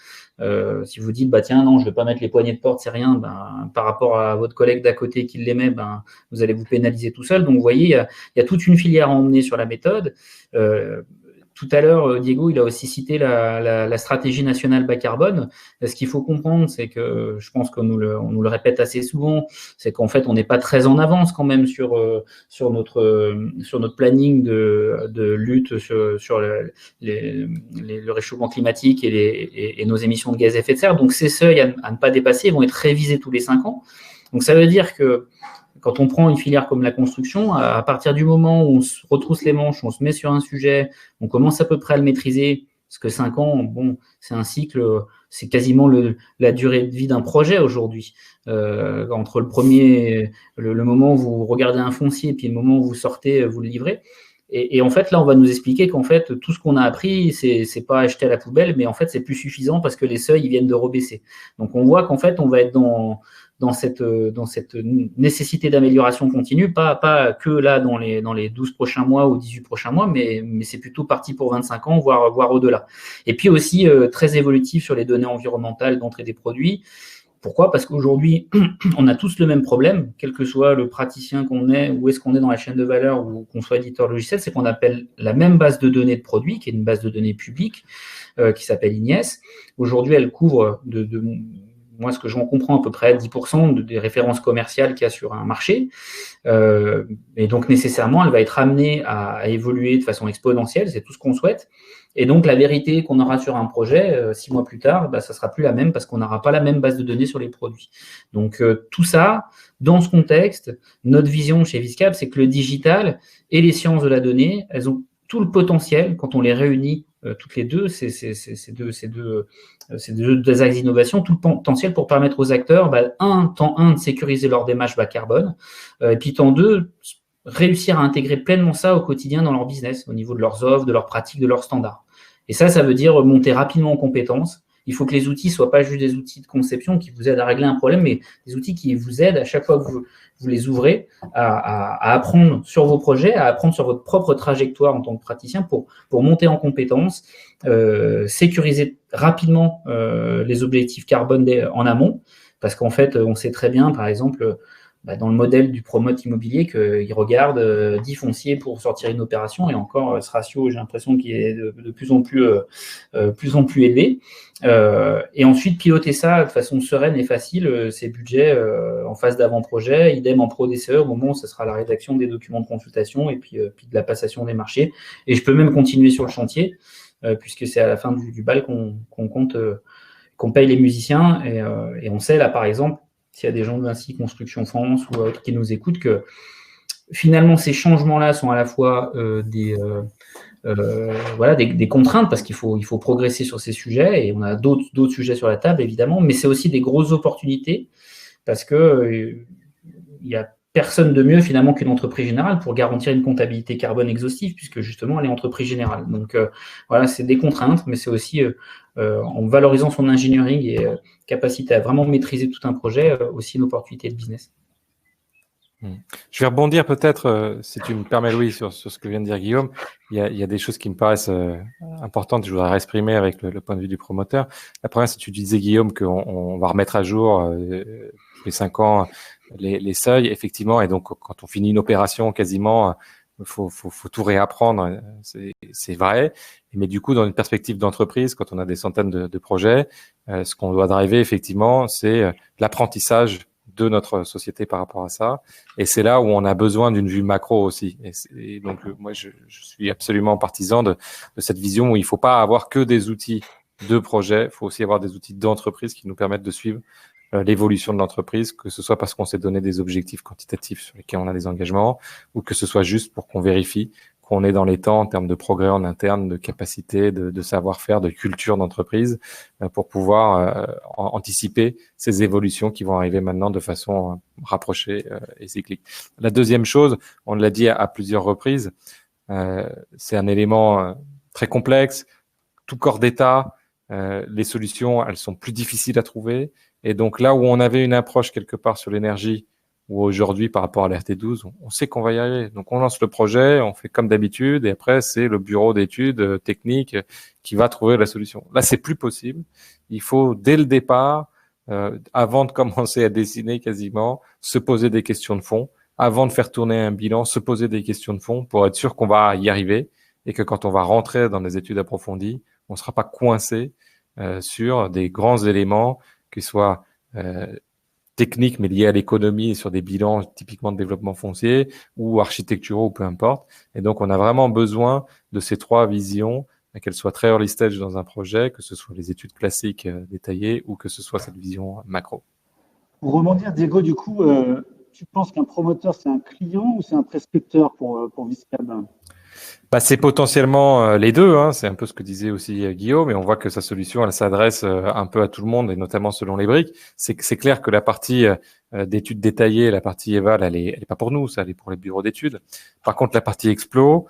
Si vous dites, bah tiens, non, je ne vais pas mettre les poignées de porte, c'est rien, ben, par rapport à votre collègue d'à côté qui les met, ben, vous allez vous pénaliser tout seul. Donc, vous voyez, il y a toute une filière à emmener sur la méthode. Tout à l'heure, Diego, il a aussi cité la stratégie nationale bas carbone. Ce qu'il faut comprendre, c'est que, je pense qu'on nous le répète assez souvent, c'est qu'en fait, on n'est pas très en avance quand même sur notre planning de lutte sur le réchauffement climatique et nos émissions de gaz à effet de serre. Donc, ces seuils à ne pas dépasser vont être révisés tous les 5 ans. Donc, ça veut dire que quand on prend une filière comme la construction, à partir du moment où on se retrousse les manches, on se met sur un sujet, on commence à peu près à le maîtriser, parce que 5 ans, bon, c'est un cycle, c'est quasiment la durée de vie d'un projet aujourd'hui. Entre le moment où vous regardez un foncier et puis le moment où vous sortez, vous le livrez. Et en fait, là, on va nous expliquer qu'en fait, tout ce qu'on a appris, c'est pas acheté à la poubelle, mais en fait, c'est plus suffisant parce que les seuils, ils viennent de rebaisser. Donc, on voit qu'en fait, on va être dans cette nécessité d'amélioration continue, pas que là dans les 12 prochains mois ou 18 prochains mois, mais c'est plutôt parti pour 25 ans, voire au-delà. Et puis aussi, très évolutif sur les données environnementales d'entrée des produits. Pourquoi ? Parce qu'aujourd'hui, on a tous le même problème, quel que soit le praticien qu'on est, où est-ce qu'on est dans la chaîne de valeur, ou qu'on soit éditeur logiciel, c'est qu'on appelle la même base de données de produits, qui est une base de données publique, qui s'appelle IGNIS. Aujourd'hui, elle couvre moi, ce que j'en comprends, à peu près 10% des références commerciales qu'il y a sur un marché. Et donc, nécessairement, elle va être amenée à évoluer de façon exponentielle, c'est tout ce qu'on souhaite. Et donc, la vérité qu'on aura sur un projet, 6 mois plus tard, bah, ça ne sera plus la même parce qu'on n'aura pas la même base de données sur les produits. Donc, tout ça, dans ce contexte, notre vision chez Viscap, c'est que le digital et les sciences de la donnée, elles ont tout le potentiel, quand on les réunit toutes les deux, ces deux axes d'innovation, tout le potentiel pour permettre aux acteurs, temps 1, de sécuriser leur démarche bas carbone, et puis temps 2, réussir à intégrer pleinement ça au quotidien dans leur business, au niveau de leurs offres, de leurs pratiques, de leurs standards. Et ça veut dire monter rapidement en compétences. Il faut que les outils ne soient pas juste des outils de conception qui vous aident à régler un problème, mais des outils qui vous aident à chaque fois que vous les ouvrez à apprendre sur vos projets, à apprendre sur votre propre trajectoire en tant que praticien pour monter en compétences, sécuriser rapidement les objectifs carbone en amont, parce qu'en fait, on sait très bien, par exemple, dans le modèle du promote immobilier, qu'il regarde 10 fonciers pour sortir une opération, et encore, ce ratio, j'ai l'impression qu'il est de plus en plus élevé. Et ensuite, piloter ça de façon sereine et facile, ces budgets en phase d'avant-projet, idem en pro-DCE, au moment où ce sera la rédaction des documents de consultation et puis de la passation des marchés. Et je peux même continuer sur le chantier, puisque c'est à la fin du bal qu'on compte, qu'on paye les musiciens. Et on sait, là, par exemple, s'il y a des gens de Vinci Construction France ou autres qui nous écoutent, que finalement, ces changements-là sont à la fois des contraintes, parce qu'il faut progresser sur ces sujets, et on a d'autres sujets sur la table, évidemment, mais c'est aussi des grosses opportunités, parce que il n'y a personne de mieux, finalement, qu'une entreprise générale pour garantir une comptabilité carbone exhaustive, puisque, justement, elle est entreprise générale. Donc, c'est des contraintes, mais c'est aussi, en valorisant son engineering et capacité à vraiment maîtriser tout un projet, aussi une opportunité de business. Je vais rebondir peut-être, si tu me permets, Louis, sur ce que vient de dire Guillaume. Il y a des choses qui me paraissent importantes, je voudrais exprimer avec le point de vue du promoteur. La première, c'est que tu disais, Guillaume, qu'on va remettre à jour tous les 5 ans les seuils, effectivement, et donc quand on finit une opération, quasiment, faut tout réapprendre, c'est vrai. Mais du coup, dans une perspective d'entreprise, quand on a des centaines de projets, ce qu'on doit driver, effectivement, c'est l'apprentissage de notre société par rapport à ça. Et c'est là où on a besoin d'une vue macro aussi. Et donc, moi, je suis absolument partisan de cette vision où il ne faut pas avoir que des outils de projet, il faut aussi avoir des outils d'entreprise qui nous permettent de suivre l'évolution de l'entreprise, que ce soit parce qu'on s'est donné des objectifs quantitatifs sur lesquels on a des engagements, ou que ce soit juste pour qu'on vérifie qu'on est dans les temps en termes de progrès en interne, de capacité, de savoir-faire, de culture d'entreprise, pour pouvoir anticiper ces évolutions qui vont arriver maintenant de façon rapprochée et cyclique. La deuxième chose, on l'a dit à plusieurs reprises, c'est un élément très complexe, tout corps d'état, les solutions, elles sont plus difficiles à trouver. Et donc là où on avait une approche quelque part sur l'énergie, où aujourd'hui par rapport à l'RT12, on sait qu'on va y arriver. Donc on lance le projet, on fait comme d'habitude, et après c'est le bureau d'études techniques qui va trouver la solution. Là, c'est plus possible. Il faut dès le départ, avant de commencer à dessiner quasiment, se poser des questions de fond. Avant de faire tourner un bilan, se poser des questions de fond pour être sûr qu'on va y arriver et que quand on va rentrer dans des études approfondies, on ne sera pas coincé sur des grands éléments qui soient techniques mais liés à l'économie et sur des bilans typiquement de développement foncier ou architecturaux ou peu importe. Et donc, on a vraiment besoin de ces 3 visions, qu'elles soient très early stage dans un projet, que ce soit les études classiques détaillées ou que ce soit cette vision macro. Pour rebondir, Diego, du coup, tu penses qu'un promoteur, c'est un client ou c'est un prescripteur pour Viscab ? C'est potentiellement les deux, hein. C'est un peu ce que disait aussi Guillaume, et on voit que sa solution, elle s'adresse un peu à tout le monde, et notamment selon les briques. C'est clair que la partie d'études détaillées, la partie éval, elle est pas pour nous, ça, elle est pour les bureaux d'études. Par contre, la partie explo,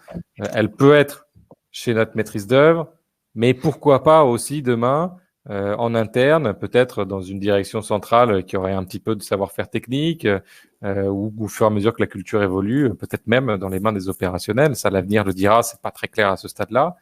elle peut être chez notre maîtrise d'œuvre, mais pourquoi pas aussi demain en interne, peut-être dans une direction centrale qui aurait un petit peu de savoir-faire technique, ou au fur et à mesure que la culture évolue, peut-être même dans les mains des opérationnels. Ça, l'avenir le dira, c'est pas très clair à ce stade-là.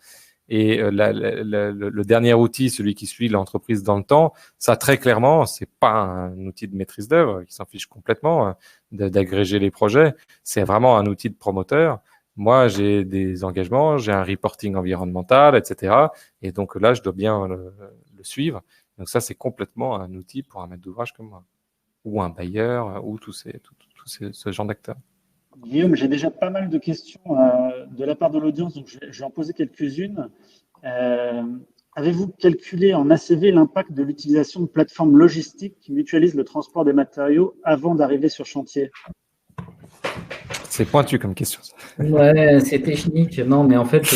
Et le dernier outil, celui qui suit l'entreprise dans le temps, ça très clairement, c'est pas un outil de maîtrise d'œuvre qui s'en fiche complètement d'agréger les projets. C'est vraiment un outil de promoteur. Moi, j'ai des engagements, j'ai un reporting environnemental, etc. Et donc là, je dois bien le suivre. Donc ça, c'est complètement un outil pour un maître d'ouvrage comme moi, ou un bailleur, ou tout ce genre d'acteurs. Guillaume, j'ai déjà pas mal de questions de la part de l'audience, donc je vais en poser quelques-unes. Avez-vous calculé en ACV l'impact de l'utilisation de plateformes logistiques qui mutualisent le transport des matériaux avant d'arriver sur chantier ? C'est pointu comme question, ça. Ouais, c'est technique. Non, mais en fait,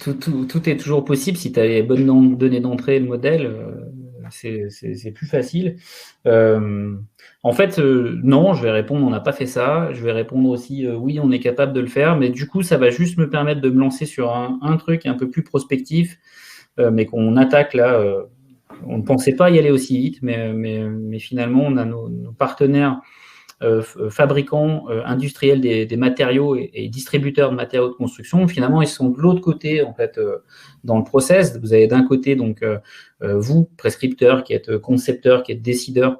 tout est toujours possible si tu as les bonnes données d'entrée, le modèle. C'est plus facile. En fait, non, je vais répondre, on n'a pas fait ça. Je vais répondre aussi, oui, on est capable de le faire. Mais du coup, ça va juste me permettre de me lancer sur un truc un peu plus prospectif, mais qu'on attaque là. On ne pensait pas y aller aussi vite, mais finalement, on a nos partenaires fabricants industriels des matériaux et distributeurs de matériaux de construction. Finalement, ils sont de l'autre côté, en fait, dans le process. Vous avez d'un côté, donc, vous, prescripteurs, qui êtes concepteurs, qui êtes décideurs,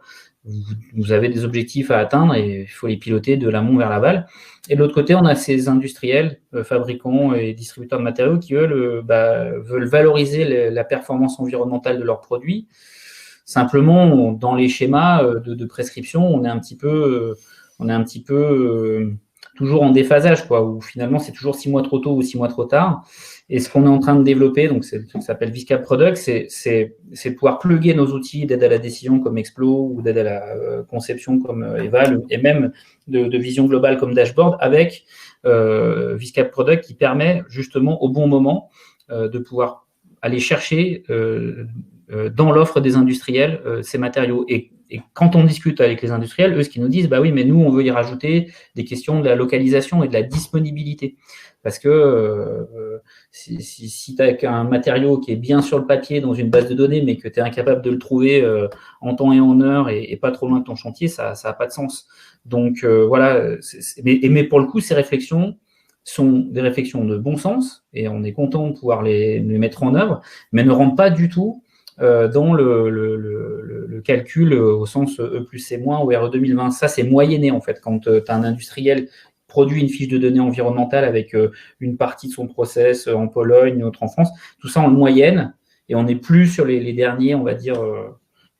vous avez des objectifs à atteindre et il faut les piloter de l'amont vers l'aval. Et de l'autre côté, on a ces industriels, fabricants et distributeurs de matériaux qui, eux, veulent valoriser la performance environnementale de leurs produits. Simplement, dans les schémas de prescription, on est un petit peu toujours en déphasage, quoi, où finalement c'est toujours 6 mois trop tôt ou 6 mois trop tard. Et ce qu'on est en train de développer, donc c'est ce qui s'appelle Viscap Product, c'est de pouvoir plugger nos outils d'aide à la décision comme Explo ou d'aide à la conception comme Eval et même de vision globale comme Dashboard avec Viscap Product qui permet justement au bon moment de pouvoir aller chercher dans l'offre des industriels ces matériaux. Et quand on discute avec les industriels, eux, ce qu'ils nous disent, bah oui, mais nous, on veut y rajouter des questions de la localisation et de la disponibilité. Parce que si tu as un matériau qui est bien sur le papier dans une base de données, mais que tu es incapable de le trouver en temps et en heure et pas trop loin de ton chantier, ça n'a pas de sens. Donc voilà, mais pour le coup, ces réflexions sont des réflexions de bon sens et on est content de pouvoir les mettre en œuvre, mais ne rentrent pas du tout dans le calcul au sens E plus C- ou RE 2020. Ça, c'est moyenné en fait. Quand tu as un industriel produit une fiche de données environnementale avec une partie de son process en Pologne, une autre en France, tout ça en moyenne, et on n'est plus sur les derniers, on va dire,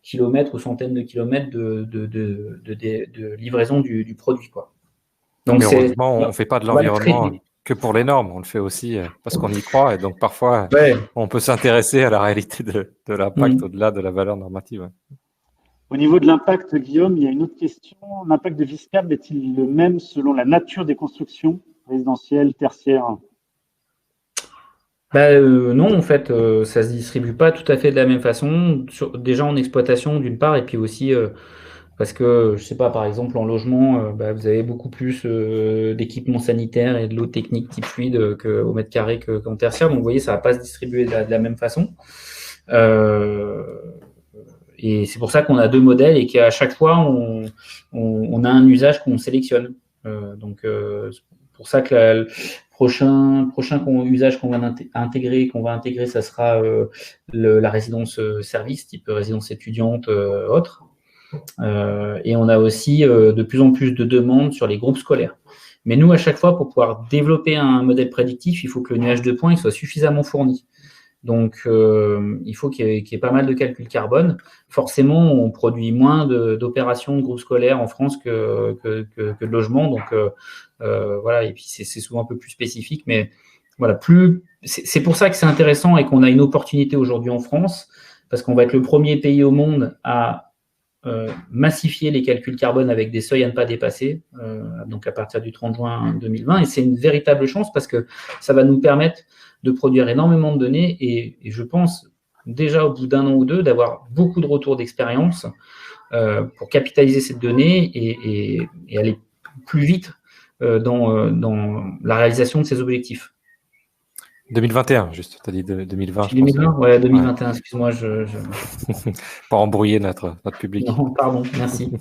kilomètres ou centaines de kilomètres de livraison du produit, quoi. Donc, mais heureusement, on ne fait pas de l'environnement que pour les normes, on le fait aussi parce qu'on y croit, et donc parfois, on peut s'intéresser à la réalité de l'impact au-delà de la valeur normative. Au niveau de l'impact, Guillaume, il y a une autre question. L'impact de Viscap est-il le même selon la nature des constructions résidentielles, tertiaires? Non, en fait, ça se distribue pas tout à fait de la même façon. Déjà en exploitation d'une part, et puis aussi parce que, je sais pas, par exemple en logement, vous avez beaucoup plus d'équipements sanitaires et de l'eau technique type fluide au mètre carré qu'en tertiaire. Donc vous voyez, ça va pas se distribuer de la même façon. Et c'est pour ça qu'on a deux modèles et qu'à chaque fois, on a un usage qu'on sélectionne. Donc, c'est pour ça que le prochain usage qu'on va intégrer, ça sera la résidence service, type résidence étudiante, autre. Et on a aussi de plus en plus de demandes sur les groupes scolaires. Mais nous, à chaque fois, pour pouvoir développer un modèle prédictif, il faut que le nuage de points il soit suffisamment fourni. Donc, il faut qu'il y ait pas mal de calculs carbone. Forcément, on produit moins d'opérations de groupes scolaires en France que de logements. Donc, voilà. Et puis, c'est souvent un peu plus spécifique. Mais voilà, c'est pour ça que c'est intéressant et qu'on a une opportunité aujourd'hui en France, parce qu'on va être le premier pays au monde à massifier les calculs carbone avec des seuils à ne pas dépasser, donc à partir du 30 juin 2020. Et c'est une véritable chance parce que ça va nous permettre de produire énormément de données et je pense déjà au bout d'un an ou deux d'avoir beaucoup de retours d'expérience pour capitaliser cette donnée et aller plus vite dans la réalisation de ces objectifs. 2021, juste, tu as dit 2020. 2020, ouais, 2021, ouais. Excuse-moi, Pas embrouiller notre public. Non, pardon, merci.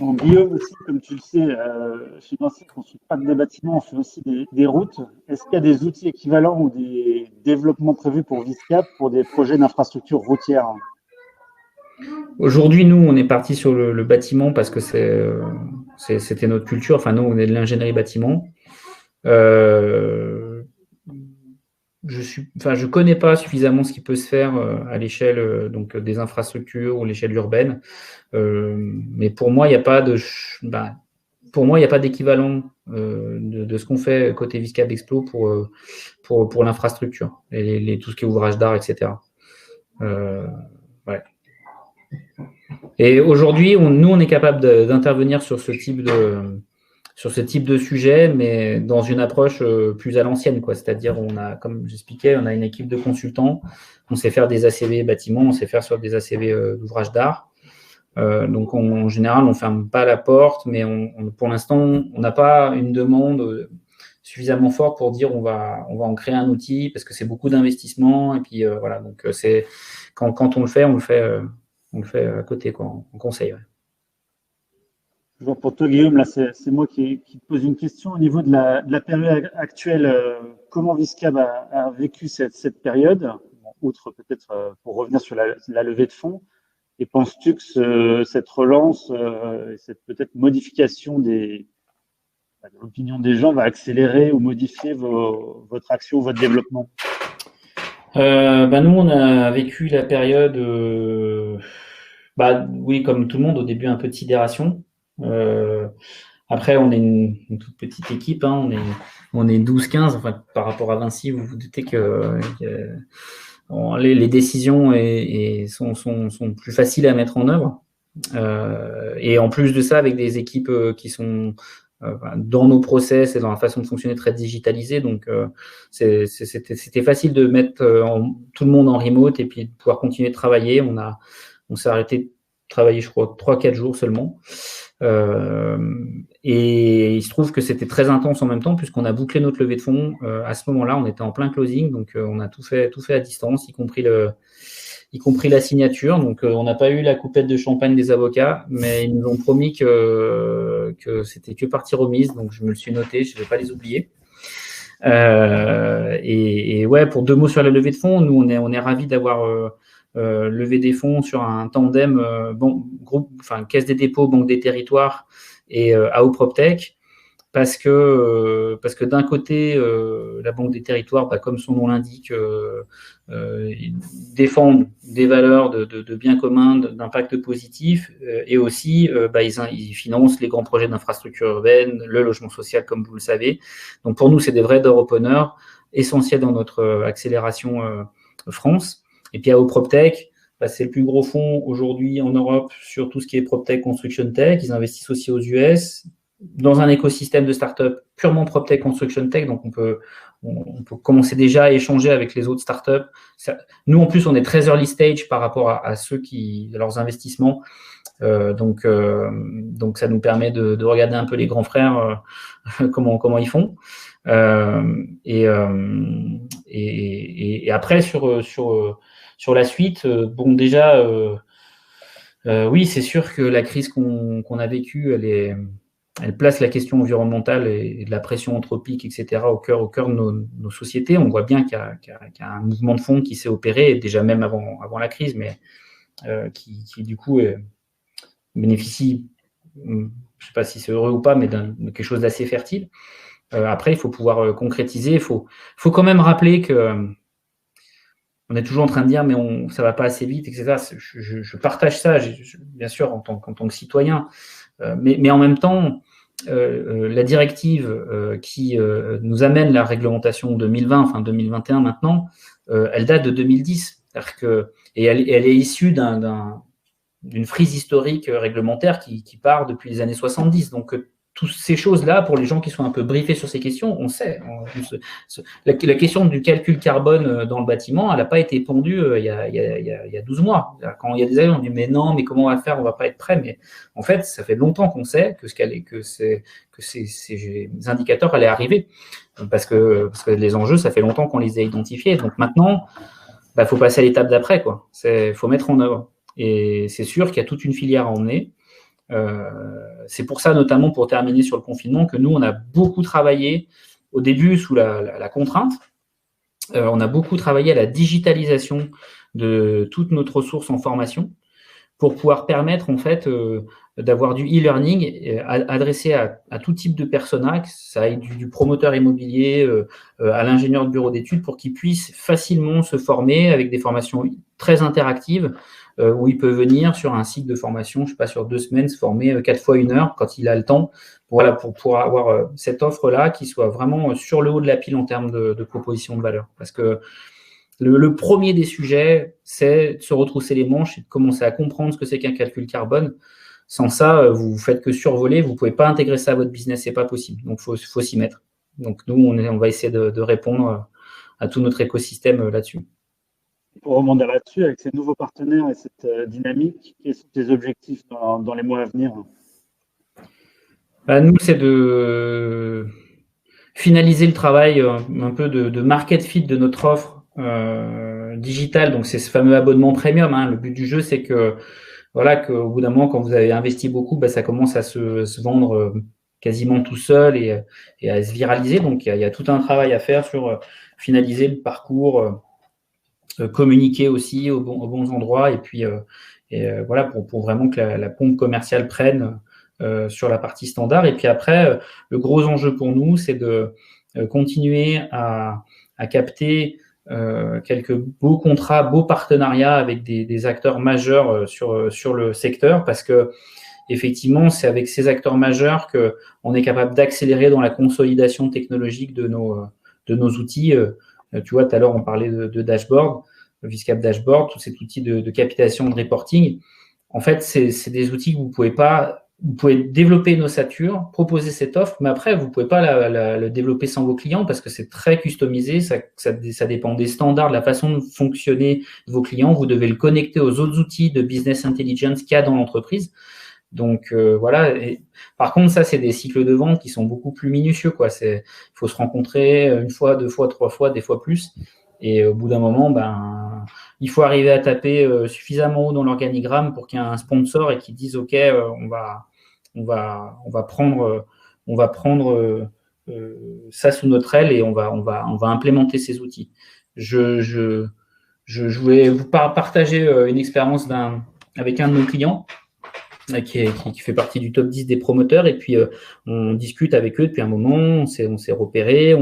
Bon, Guillaume aussi, comme tu le sais, chez Vinci, on ne construit pas que des bâtiments, on fait aussi des routes. Est-ce qu'il y a des outils équivalents ou des développements prévus pour Viscap pour des projets d'infrastructure routière? Aujourd'hui, nous, on est parti sur le bâtiment parce que c'était notre culture. Enfin, nous, on est de l'ingénierie bâtiment. Je connais pas suffisamment ce qui peut se faire à l'échelle donc des infrastructures ou l'échelle urbaine, mais pour moi il n'y a pas d'équivalent de ce qu'on fait côté Viscap Explo pour l'infrastructure et tout ce qui est ouvrage d'art, etc. Ouais. Et aujourd'hui, nous on est capable d'intervenir sur ce type de sujet, mais dans une approche plus à l'ancienne, quoi. C'est-à-dire, comme j'expliquais, on a une équipe de consultants, on sait faire des ACV bâtiments, on sait faire sur des ACV d'ouvrages d'art. Donc, en général, on ne ferme pas la porte, mais pour l'instant, on n'a pas une demande suffisamment forte pour dire on va en créer un outil parce que c'est beaucoup d'investissement. Et puis, voilà. Donc, quand on le fait, on le fait à côté, quoi, en conseil. Ouais. Pour toi, Guillaume, là, c'est moi qui te pose une question. Au niveau de la période actuelle, comment Viscap a vécu cette période, outre peut-être pour revenir sur la levée de fonds, et penses-tu que cette relance et cette peut-être modification de l'opinion des gens va accélérer ou modifier votre action, votre développement? Nous, on a vécu la période, oui, comme tout le monde, au début un peu de sidération. Après, on est une toute petite équipe, hein, on est 12-15. Enfin, par rapport à Vinci, vous vous doutez que les décisions sont plus faciles à mettre en œuvre. Et en plus de ça, avec des équipes qui sont dans nos process et dans la façon de fonctionner très digitalisée. Donc, c'était facile de mettre tout le monde en remote et puis de pouvoir continuer de travailler. On s'est arrêté de travailler, je crois, 3-4 jours seulement. Et il se trouve que c'était très intense en même temps puisqu'on a bouclé notre levée de fonds. À ce moment-là, on était en plein closing, donc on a tout fait à distance, y compris la signature. Donc, on n'a pas eu la coupette de champagne des avocats, mais ils nous ont promis que c'était que partie remise. Donc, je me le suis noté, je ne vais pas les oublier. Et ouais, pour 2 mots sur la levée de fonds, nous, on est ravis d'avoir levé des fonds sur un tandem Caisse des dépôts, Banque des territoires et AO PropTech. Parce que d'un côté, la Banque des territoires, comme son nom l'indique, défendent des valeurs de biens communs, d'impact positif, et aussi ils financent les grands projets d'infrastructure urbaine, le logement social, comme vous le savez. Donc pour nous, c'est des vrais door openers essentiels dans notre accélération France. Et puis AO PropTech, c'est le plus gros fonds aujourd'hui en Europe sur tout ce qui est PropTech, Construction Tech. Ils investissent aussi aux US, dans un écosystème de start-up purement PropTech, Construction Tech. Donc, on peut commencer déjà à échanger avec les autres start-up. Nous, en plus, on est très early stage par rapport à leurs investissements. Donc, ça nous permet de regarder un peu les grands frères, comment ils font. Et après, sur la suite, déjà, oui, c'est sûr que la crise qu'on a vécue, elle place la question environnementale et de la pression anthropique, etc., au cœur de nos sociétés. On voit bien qu'il y a un mouvement de fond qui s'est opéré, déjà même avant la crise, mais qui du coup bénéficie, je ne sais pas si c'est heureux ou pas, mais de quelque chose d'assez fertile. Après, il faut pouvoir concrétiser. Il faut quand même rappeler que on est toujours en train de dire, mais ça ne va pas assez vite, etc. Je partage ça, bien sûr, en tant que citoyen. Mais en même temps, la directive qui nous amène la réglementation 2020, enfin 2021 maintenant, elle date de 2010. Et elle est issue d'une frise historique réglementaire qui part depuis les années 70. Donc, toutes ces choses-là, pour les gens qui sont un peu briefés sur ces questions, on sait. La question du calcul carbone dans le bâtiment, elle n'a pas été pondue il y a 12 mois. Quand il y a des années, on dit mais non, mais comment on va faire, on ne va pas être prêt. Mais en fait, ça fait longtemps qu'on sait que ces indicateurs allaient arriver. Parce que les enjeux, ça fait longtemps qu'on les a identifiés. Donc maintenant, il faut passer à l'étape d'après. Il faut mettre en œuvre. Et c'est sûr qu'il y a toute une filière à emmener. C'est pour ça, notamment pour terminer sur le confinement, que nous, on a beaucoup travaillé au début sous la contrainte. On a beaucoup travaillé à la digitalisation de toutes notre ressources en formation pour pouvoir permettre en fait d'avoir du e-learning adressé à tout type de persona, que ça aille du promoteur immobilier à l'ingénieur de bureau d'études, pour qu'il puisse facilement se former avec des formations très interactives, où il peut venir sur un cycle de formation, je ne sais pas, sur 2 semaines, se former 4 fois 1 heure quand il a le temps, pour avoir cette offre-là qui soit vraiment sur le haut de la pile en termes de proposition de valeur. Parce que le premier des sujets, c'est de se retrousser les manches et de commencer à comprendre ce que c'est qu'un calcul carbone. Sans ça, vous faites que survoler, vous ne pouvez pas intégrer ça à votre business, ce n'est pas possible. Donc, il faut s'y mettre. Donc, nous, on va essayer de répondre à tout notre écosystème là-dessus. Pour rebondir là-dessus, avec ces nouveaux partenaires et cette dynamique, quels sont tes objectifs dans les mois à venir? Nous, c'est de finaliser le travail un peu de market fit de notre offre digitale. Donc, c'est ce fameux abonnement premium. Le but du jeu, c'est qu'au bout d'un moment, quand vous avez investi beaucoup, ça commence à se vendre quasiment tout seul et à se viraliser. Donc, il y a tout un travail à faire sur finaliser le parcours, communiquer aussi aux bons endroits, et puis pour vraiment que la pompe commerciale prenne sur la partie standard. Et puis après, le gros enjeu pour nous, c'est de continuer à capter quelques beaux contrats, beaux partenariats avec des acteurs majeurs sur le secteur, parce que effectivement, c'est avec ces acteurs majeurs qu'on est capable d'accélérer dans la consolidation technologique de nos outils. Tu vois, tout à l'heure, on parlait de dashboard, Viscap Dashboard, tous ces outils de captation, de reporting. En fait, c'est des outils que vous pouvez développer une ossature, proposer cette offre, mais après, vous ne pouvez pas le développer sans vos clients parce que c'est très customisé, ça dépend des standards, de la façon de fonctionner de vos clients. Vous devez le connecter aux autres outils de business intelligence qu'il y a dans l'entreprise. Donc, voilà. Et, par contre, ça, c'est des cycles de vente qui sont beaucoup plus minutieux, quoi. Il faut se rencontrer une fois, 2 fois, 3 fois, des fois plus. Et au bout d'un moment, il faut arriver à taper suffisamment haut dans l'organigramme pour qu'il y ait un sponsor et qu'ils disent OK, on va prendre ça sous notre aile et on va implémenter ces outils. Je voulais vous partager une expérience avec un de nos clients qui fait partie du top 10 des promoteurs, et puis on discute avec eux depuis un moment, on s'est repéré,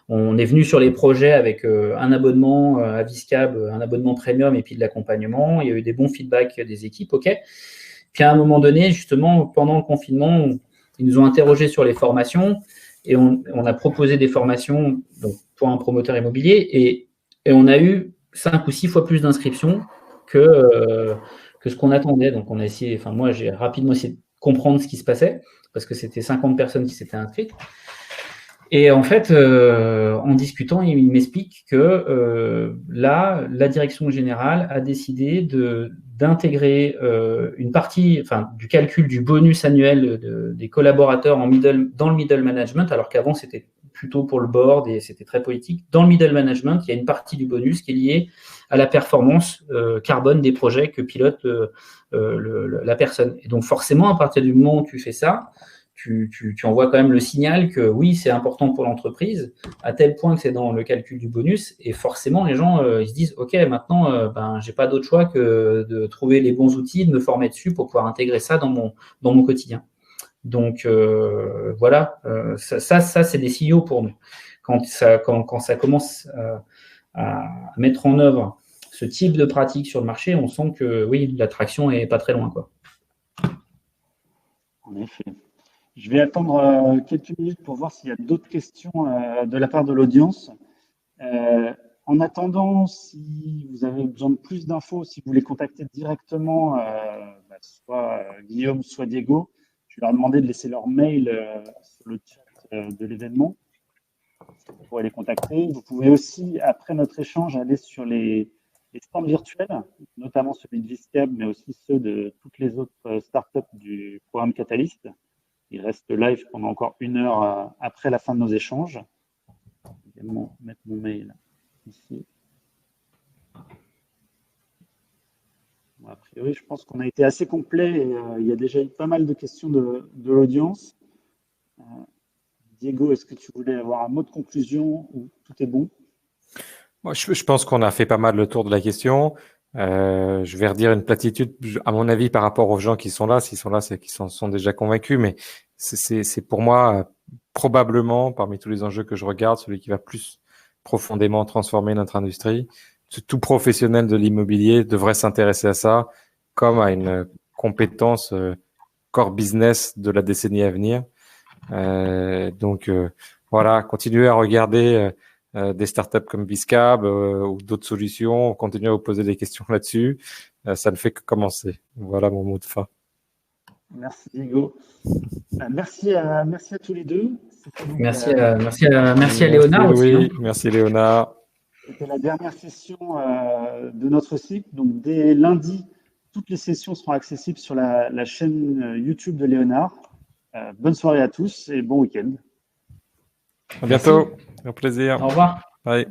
on est venu sur les projets avec un abonnement à Viscab, un abonnement premium et puis de l'accompagnement. Il y a eu des bons feedbacks des équipes, ok. Puis à un moment donné, justement, pendant le confinement, ils nous ont interrogés sur les formations et on a proposé des formations donc, pour un promoteur immobilier et on a eu 5 ou 6 fois plus d'inscriptions que ce qu'on attendait. Donc, on a essayé, moi, j'ai rapidement essayé de comprendre ce qui se passait parce que c'était 50 personnes qui s'étaient inscrites. Et en fait, en discutant, il m'explique que là, la direction générale a décidé d'intégrer une partie du calcul du bonus annuel des collaborateurs dans le middle management, alors qu'avant, c'était plutôt pour le board et c'était très politique. Dans le middle management, il y a une partie du bonus qui est liée à la performance carbone des projets que pilote la personne. Et donc, forcément, à partir du moment où tu fais ça, tu envoies quand même le signal que oui, c'est important pour l'entreprise, à tel point que c'est dans le calcul du bonus. Et forcément, les gens, ils se disent, OK, maintenant, j'ai pas d'autre choix que de trouver les bons outils, de me former dessus pour pouvoir intégrer ça dans mon quotidien. Donc, voilà, ça c'est des signaux pour nous. Quand ça commence à mettre en œuvre ce type de pratique sur le marché, on sent que oui, l'attraction est pas très loin, quoi. En effet. Je vais attendre quelques minutes pour voir s'il y a d'autres questions de la part de l'audience. En attendant, si vous avez besoin de plus d'infos, si vous voulez contacter directement soit Guillaume, soit Diego, je vais leur demander de laisser leur mail sur le chat de l'événement. Vous pourrez les contacter. Vous pouvez aussi, après notre échange, aller sur les stands virtuels, notamment celui de Viscab, mais aussi ceux de toutes les autres startups du programme Catalyst. Il reste live pendant encore 1 heure après la fin de nos échanges. Je vais également mettre mon mail ici. Bon, a priori, je pense qu'on a été assez complet et il y a déjà eu pas mal de questions de l'audience. Diego, est-ce que tu voulais avoir un mot de conclusion ou tout est bon? Moi, je pense qu'on a fait pas mal le tour de la question. Je vais redire une platitude, à mon avis, par rapport aux gens qui sont là. S'ils sont là, c'est qu'ils sont déjà convaincus. Mais c'est pour moi, probablement, parmi tous les enjeux que je regarde, celui qui va plus profondément transformer notre industrie. Tout professionnel de l'immobilier devrait s'intéresser à ça comme à une compétence core business de la décennie à venir. Donc, voilà, continuez à regarder des startups comme Viscab ou d'autres solutions, continuez à vous poser des questions là-dessus. Ça ne fait que commencer. Voilà mon mot de fin. Merci Diego. Merci à tous les deux. Merci à Léonard aussi. Oui, merci Léonard. C'était la dernière session de notre cycle. Donc dès lundi, toutes les sessions seront accessibles sur la chaîne YouTube de Léonard. Bonne soirée à tous et bon week-end. À bientôt. Au plaisir. Au revoir. Bye.